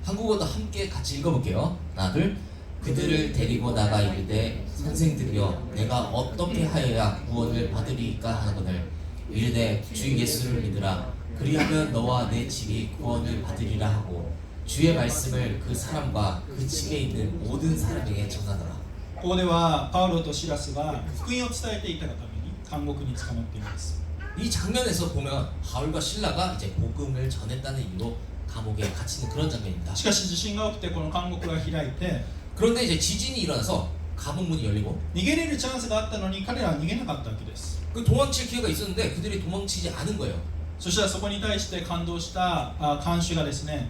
S1: 한국어도 함께 같이 읽어볼게요. 하나, 둘. 그들을 데리고 나가 이르되 선생들이여 내가 어떻게 하여야 구원을 받으리까 하거늘 이르되 주 예수를 믿으라 그리하면 너와 내 집이 구원을 받으리라 하고 주의 말씀을 그 사람과 그 집에 있는 모든 사람에게 전하더라.
S2: ここではパウロとシラスが福音を伝えていたがために、監獄に捕まっています。
S1: 이 장면에서 보면 바울과 신라가 이제 복음을 전했다는 이유로 감옥에 갇히는 그런 장면입니다.
S2: しかし地震が起きてこの監獄が開いて
S1: 그런데 이제 지진이 일어나서 감옥 문이 열리고
S2: 逃げれるチャンスがあったのに彼らは逃げなかったわけです。
S1: 그 도망칠 기회가 있었는데 그들이 도망치지 않은 거예요.
S2: そしたらそこに対して感動した看守がですね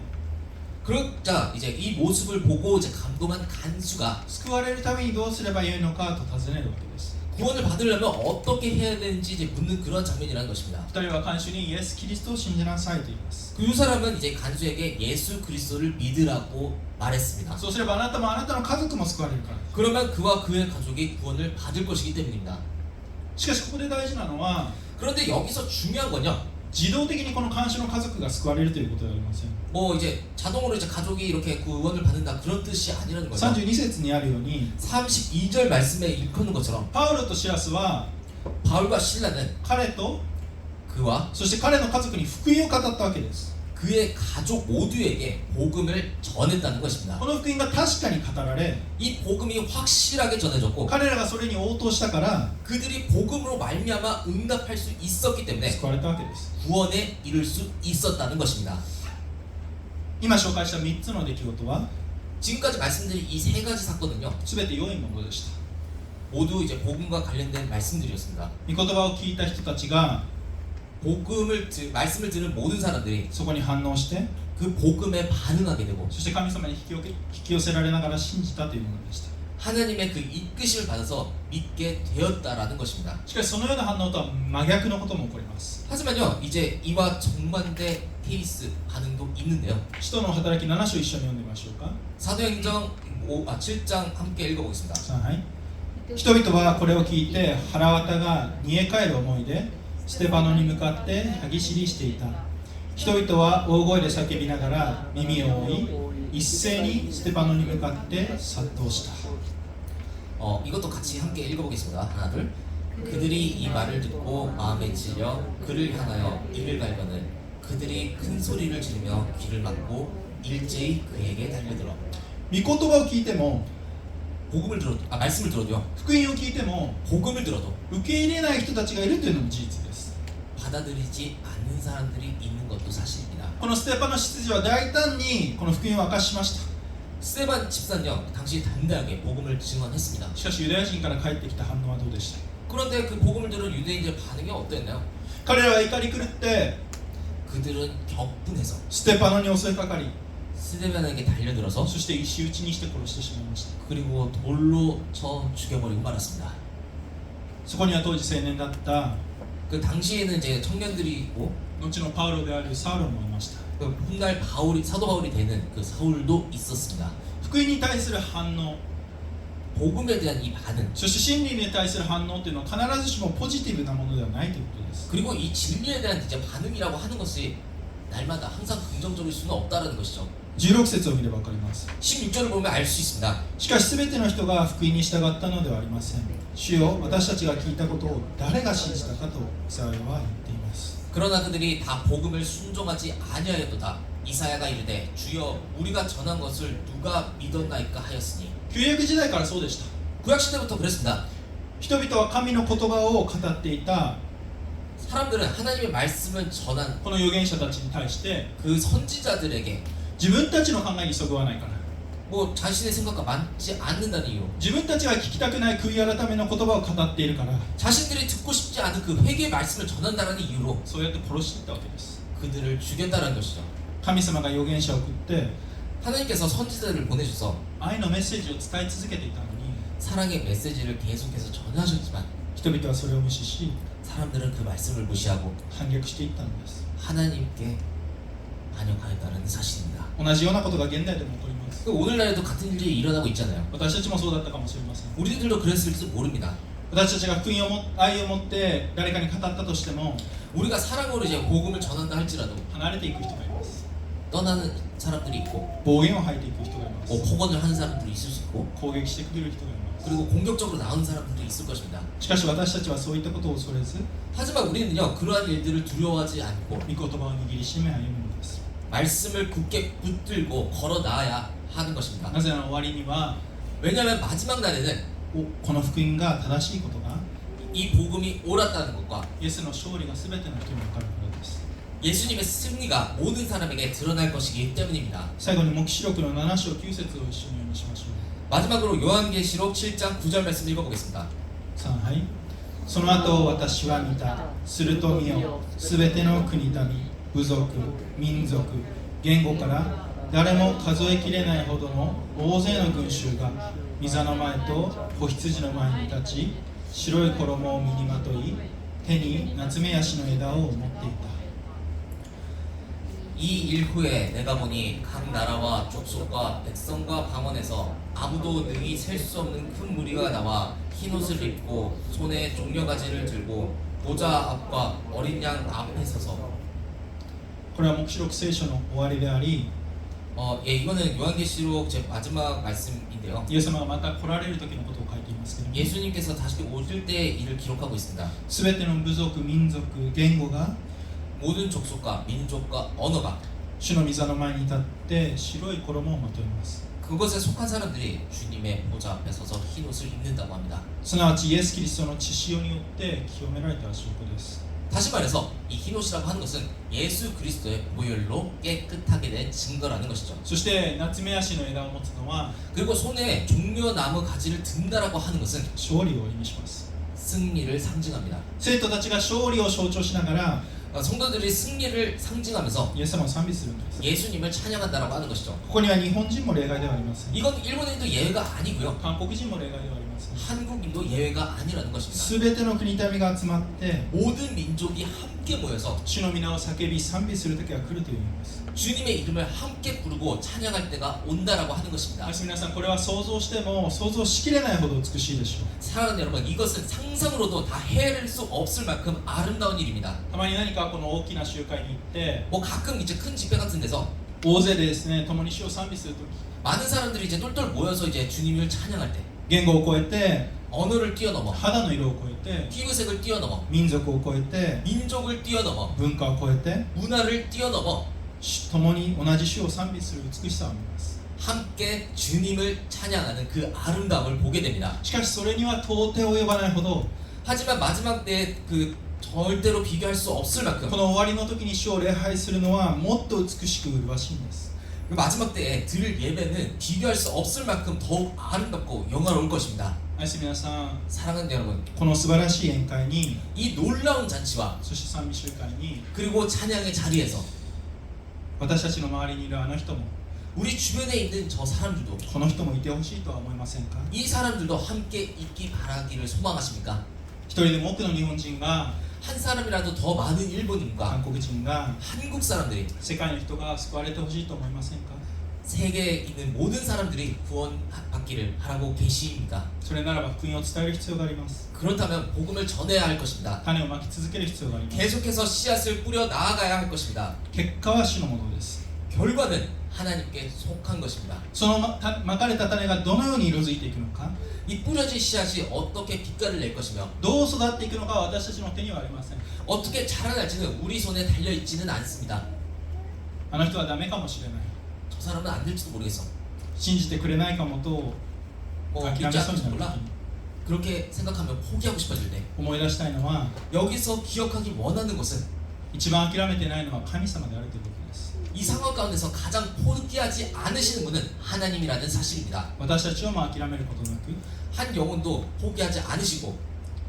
S1: 그러자 이제 이 모습을 보고 이제 감동한 간수가
S2: 救われるためにどうすればよいのかと尋ねるわけです。
S1: 구원을 받으려면 어떻게 해야 되는지 이제 묻는 그런 장면이라는 것입니다.
S2: 2人は看守にイエス・キリストを信じなさいと言います。
S1: 그 사람은 이제 간수에게 예수 그리스도를 믿으라고 말했습니다.
S2: そうすればあなたもあなたの家族も救われるからです。
S1: 그러면 그와 그의 가족이 구원을 받을 것이기 때문입니다.
S2: しかしここで大事なのは
S1: 그런데 여기서 중요한 건요.
S2: 自動的にこの看守の家族が救われるということではありません。
S1: 뭐 이제 자동으로 이제 가족이 이렇게 구원을 받는다 그런 뜻이 아니라는 거죠.
S2: 32節にあるように
S1: 32절 말씀에 일컫는 것처럼
S2: パウロとシラスは
S1: 바울과 신라는
S2: 彼と
S1: 그와
S2: そして彼の家族に福音を語ったわけです。
S1: 그의 가족 모두에게 복음을 전했다는 것입니다.
S2: この福音が確かに語られ
S1: 이 복음이 확실하게 전해졌고
S2: 彼らがそれに応答したから
S1: 그들이 복음으로 말미암아 응답할 수 있었기 때문에
S2: 救われたわけです。
S1: 구원에 이를 수 있었다는 것입니다.
S2: 今紹介した3つの出来事は
S1: 지금까지 말씀드린 이 세 가지 사건은요
S2: 全て良いものでした。
S1: 모두 이제 복음과 관련된 말씀들이었습니다.
S2: 御言葉を聞いた人たちが
S1: 말씀을 들은 모든 사람들이
S2: そこに反応して
S1: 그 복음에 반응하게 되고
S2: そして神様に引き寄せられながら信じたというものでした。
S1: 하나님의 그 이끄심을 받아서 믿게 되었다라는 것입니다.
S2: しかしそのような反応とは真逆のことも起こります。
S1: 하지만요 이제 이와 정반대 케이스 반응도 있는데요.
S2: 使徒の働き7章一緒に読んでみましょうか。
S1: 사도행전 7장 함께 읽어보겠습니다.
S2: はい、人々はこれを聞いて腹渡が煮え返る思いでステパノに向かって歯ぎしりしていた。人々は大声で叫びながら耳を覆い一斉にステパノに向かって殺到した。
S1: 이것도 같이 함께 읽어보겠습니다. 하나 둘. 그들이 이 말을 듣고 마음에 찔려 그를 향하여 이를 갈거늘 그들이 큰 소리를 지르며 귀를 막고 일제히 그에게 달려들어.
S2: 御言葉を聞いても
S1: 말씀을 들어도요.
S2: 福音を聞いても
S1: 복음을 들어도
S2: 受け入れない人たちがいるというのも事実です。
S1: 받아들이지 않는 사람들이 있는 것도 사실입니다.
S2: このステパノ執事は大胆にこの福音を明かしました。
S1: 스테반 집사는요 당시 당당하게 복음을 증언했습니다.
S2: しかしユダヤ人から返ってきた反応はどうでした。
S1: 그런데 그 복음을 들은 유대인들의 반응이 어땠나요?
S2: 彼らは怒り狂って
S1: 그들은 격분해서
S2: ステパノに襲いかかり
S1: 스테반에게 달려들어서
S2: そして石打ちにして殺してしまいました。
S1: 그리고 돌로 쳐 죽여버리고 말았습니다.
S2: そこには当時青年だった
S1: 그 당시에는 이제 청년들이 있고
S2: 後のパウロであるサウロもいました。
S1: 그 훗날 사도 바울이 되는 그 사울도 있었습니다.
S2: 福音に対する反応
S1: 복음에 대한 이 반응
S2: そして真理に対する反応というのは必ずしもポジティブなものではないということです。
S1: 그리고 이 진리에 대한 이제 반응이라고 하는 것이 날마다 항상 긍정적일 수는 없다라는 것이죠.
S2: 16節を見れば分かります。
S1: 16절을 보면 알 수 있습니다.
S2: しかし全ての人が福音に従ったのではありません。主よ、私たちが聞いたことを誰が信じたかとイサヤは言っています。
S1: 그러나 그들이 다 복음을 순종하지 아니하였도다. 이사야가 이르되 주여 우리가 전한 것을 누가 믿었나이까 하였으니.
S2: 旧約時代からそうでした。
S1: 구약 시대부터 그랬습니다.
S2: 人々は神の言葉を語っていた
S1: 사람들은 하나님의 말씀을 전한
S2: この預言者たちに対して
S1: 그 선지자들에게
S2: 自分たちの考えにそぐわないから、
S1: 뭐 자신의 생각과 맞지 않는다는 이유로
S2: 自分たちが聞きたくない悔い改めの言葉を語っているから、
S1: 자신들이 듣고 싶지 않은 그 회개의 말씀을 전한다는 이유로
S2: そうやって殺していったわけです。
S1: 그들을 죽였다는 것이죠.
S2: 神様が預言者を送って
S1: 하나님께서 선지자들을 보내셔서
S2: 愛のメッセージを伝え続けていたのに、
S1: 사랑의 메시지를 계속해서 전하셨지만
S2: 人々はそれを無視し
S1: 사람들은 그 말씀을 무시하고
S2: 反逆していったのです。
S1: 하나님께 반역하였다는 사실입니다.
S2: 同じようなことが現代でも起こります。
S1: 그 오늘날에도 같은 일이 일어나고 있잖아요.
S2: 私たちもそうだったかもしれません。
S1: 우리들도 그랬을지도 모릅니다.
S2: 私たちが福音を愛を持って誰かに語ったとしても
S1: 우리가 사랑으로 이제 복음을 전한다 할지라도
S2: 離れていく人がいます。
S1: 떠나는 사람들이 있고
S2: 暴言を吐いていく人がいま
S1: 뭐
S2: す。
S1: 폭언을 하는 사람들이 있을 수 있고
S2: 攻撃してくれる人がいます。
S1: 그리고 공격적으로 나오는 사람들도 있을 것입니다.
S2: しかし私たちはそういったことを恐れず、
S1: 하지만 우리는요 그러한 일들을 두려워하지 않고
S2: 御言葉を握りしめ歩むのです。
S1: 말씀을 굳게 붙들고 걸어 나아야 하는 것입니다.
S2: なぜなら終わりには
S1: 왜냐하면 마지막 날에는
S2: この福音が正しいことが
S1: 이 복음이 옳았다는 것과
S2: イエスの勝利が全ての人に分かるからです。
S1: 예수님의 승리가 모든 사람에게 드러날 것이기 때문입니다.
S2: 最後に黙示録の7章9節を一緒に読みしましょう。
S1: 마지막으로 요한계시록 7장 9절 말씀 읽어보겠습니다.
S2: 3はい。その後私は見た。すると見よ、すべての国民、部族、民族、言語から誰も数えきれないほどの大勢の群衆が御座の前と子羊の前に立ち、白い衣を身にまとい、手にナツメヤシの枝を持っていた。
S1: 이 일 후에 내가 보니 각 나라와 족속과 백성과 방언에서 아무도 능히 셀 수 없는 큰 무리가 나와 흰옷을 입고 손에 종려가지를 들고 보좌 앞과 어린 양 앞에 서서
S2: これは黙示録聖書の終わりであり、
S1: 예, 이거는 요한계시록 제 마지막 말씀인데요.
S2: イエス様がまた来られる時のことを書いていますけれども、
S1: 예수님께서 다시 오실 때 이를 기록하고 있습니다.
S2: すべての部族、民族、言語が
S1: 모든 족속과 민족과 언어가
S2: 主の御座の前に立って白い衣をまといます。
S1: 그것에 속한 사람들이 주님의 보좌 앞에 서서 흰옷을 입는다고 합니다.
S2: すなわちイエス・キリストの血潮によって清められた証拠です。
S1: 다시 말해서 이 흰옷이라고 하는 것은 예수 그리스도의 보혈로 깨끗하게 된 증거라는 것이죠.
S2: そしてナツメヤシの枝を持つのは
S1: 그리고 손에 종려나무 가지를 든다라고 하는 것은
S2: 勝利を意味します。
S1: 승리를 상징합니다.
S2: 生徒たちが勝利を象徴しながら
S1: 성도들이 승리를 상징하면서
S2: イエス様を賛美するんです。
S1: 예수님을 찬양한다라고 하는 것이죠.
S2: ここには日本人も例外ではありません。
S1: 이건 일본인도 예외가 아니고요.
S2: 韓国人も例外ではありません。
S1: 한국인도 예외가 아니라는 것입니다.
S2: すべての国民が集まって
S1: 모든 민족이 함께 모여서
S2: 主の皆を叫び賛美する時が来るという意味です。
S1: 주님의 이름을 함께 부르고 찬양할 때가 온다라고 하는 것입니다.
S2: 皆さん、これは想像しても想像しきれないほど美しいでしょう。
S1: 사랑하는 여러분, 이것은 상상으로도 다 헤아릴 수 없을 만큼 아름다운 일입니다.
S2: たまに何かこの大きな集会に行って
S1: 뭐 가끔 이제 큰 집회 같은 데서
S2: 大勢でですね、共に主を賛美するとき、
S1: 많은 사람들이 이제 똘똘 모여서 이제 주님을 찬양할 때
S2: 言語を超えて
S1: 언어를 뛰어넘어
S2: 肌の色を超えて
S1: 피부색을 뛰어넘어
S2: 民族を超えて
S1: 민족을 뛰어넘어
S2: 文化を超えて
S1: 문화를 뛰어넘어
S2: 共に同じ主を賛美する美しさを見ます。
S1: 함께 주님을 찬양하는 그 아름다움을 보게 됩니다.
S2: しかしそれには到底及ばないほど
S1: 하지만 마지막 때에 그 절대로 비교할 수 없을 만큼
S2: この終わりの時に主を礼拝するのはもっと美しく麗しいんです。
S1: 그 마지막 때에 드릴 예배는 비교할 수 없을 만큼 더욱 아름답고 영화로울 것입니다.
S2: 愛する皆さん、
S1: 사랑하는 여러분,
S2: この素晴らしい宴会に
S1: 이 놀라운 잔치와
S2: そして賛美集会に
S1: 그리고 찬양의 자리에서
S2: 私たちの周りにいるあの人も
S1: 우리 주변에 있는 저 사람들도
S2: この人もいてほしいとは思いませんか。
S1: 이 사람들도 함께 있기 바라기를 소망하십니까?
S2: 一人でも多くの日本人が
S1: 한 사람이라도 더 많은
S2: 韓
S1: 일본인과
S2: 国人が
S1: 한국 사람들이
S2: 世界の人が救われてほしいと思いませんか。
S1: 세계에 있는 모든 사람들이 구원받기를 바라고 계십니까?
S2: それならば福音を伝える必要があります。
S1: 그렇다면 복음을 전해야 할 것입니다.
S2: 種をまき続ける必要があります。
S1: 계속해서 씨앗을 뿌려 나아가야 할 것입니다.
S2: 結果は主のものです。
S1: 결과는 하나님께 속한 것입니다.
S2: そのまかれた種がどのように色づいていくのか、
S1: 이 뿌려진 씨앗이 어떻게 빛깔을 낼 것이며
S2: どう育っていくのかは私たちの手にはありません。
S1: 어떻게 자라날지는 우리 손에 달려 있지는 않습니다.
S2: あの人はダメかもしれない、
S1: 저 사람은 안 될지도 모르겠어.
S2: 信じてくれないかもと
S1: 뭐
S2: 諦
S1: 믿지
S2: めそう
S1: 않을지
S2: になる
S1: 몰라.
S2: 時に
S1: 그렇게 생각하면 포기하고 싶어질 때
S2: 思い出したいのは、
S1: 여기서 기억하기 원하는 것은
S2: 一番諦めてないのは神様であるということです。
S1: 이 상황 가운데서 가장 포기하지 않으시는 분은 하나님이라는 사실입니다.
S2: 私たちをも諦めることなく、
S1: 한 영혼도 포기하지 않으시고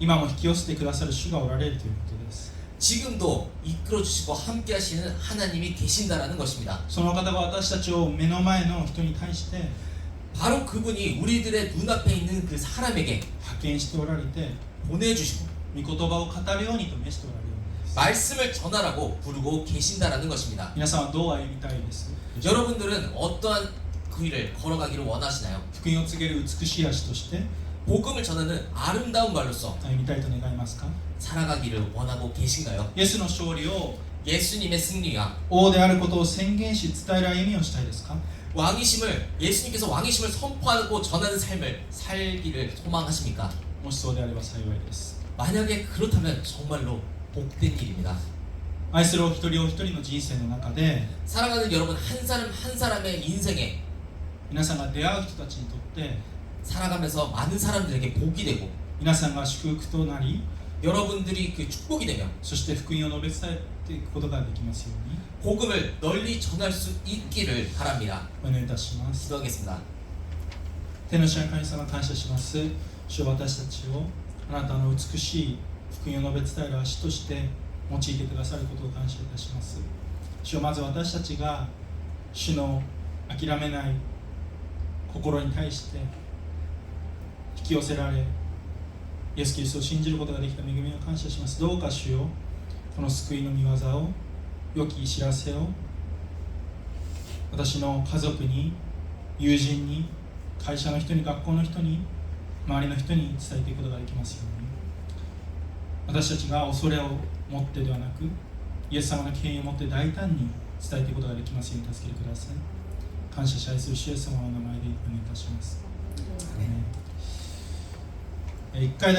S2: 今も引き寄せてくださる主がおられるということです。
S1: 지금도 이끌어 주시고 함께 하시는 하나님이 계신다라는 것입니다.
S2: その方が私たちを目の前の人に対して
S1: 바로 그분이 우리들의 눈앞에 있는 그 사람에게
S2: 派遣しておられて、
S1: 보내주시고
S2: 御言葉を語るようにと召しておられるのです。
S1: 말씀을 전하라고 부르고 계신다라는 것입니다.
S2: 皆さんはどう歩みたいです。
S1: 여러분들은 어떠한 그 길을 걸어가기를 원하시나요?
S2: 福音を告げる美しい足として
S1: 복음을 전하는 아름다운 말로서
S2: 歩みたいと願いますか。
S1: 살아가기를 원하고 계신가요?
S2: イエスの勝利を
S1: 예수님의 승리와
S2: 王であることを宣言し伝える歩みをしたいですか。
S1: 왕이심을 예수님께서 왕이심을 선포하고 전하는 삶을 살기를 소망하십니까?
S2: もしそうであれば幸いです。
S1: 만약에 그렇다면 정말로 복된 일입니다.
S2: 愛するお一人お一人の人生の中で
S1: 사랑하는 여러분 한 사람 한 사람의 인생에
S2: 皆さんが出会う人たちにとって
S1: 살아가면서 많은 사람들에게 복이 되고
S2: 皆さんが祝福となり、
S1: 여러분들이 그 축복이 되며
S2: そして福音を述べ伝えていくことができますように
S1: 복음을 널리 전할 수 있기를 바랍니다.
S2: お願いいたします。
S1: 기도하겠습니다.
S2: 天の父なる神様、感謝します。主は私たちをあなたの美しい福音を述べ伝える足として用いてくださることを感謝いたします。主はまず私たちが主の諦めない心に対して引き寄せられ、イエス・キリストを信じることができた恵みを感謝します。どうか主よ、この救いの御業を、良き知らせを私の家族に、友人に、会社の人に、学校の人に、周りの人に伝えていくことができますように、私たちが恐れを持ってではなく、イエス様の権威を持って大胆に伝えていくことができますように助けてください。感謝し愛する主イエス様の名前でお願いいたします。一回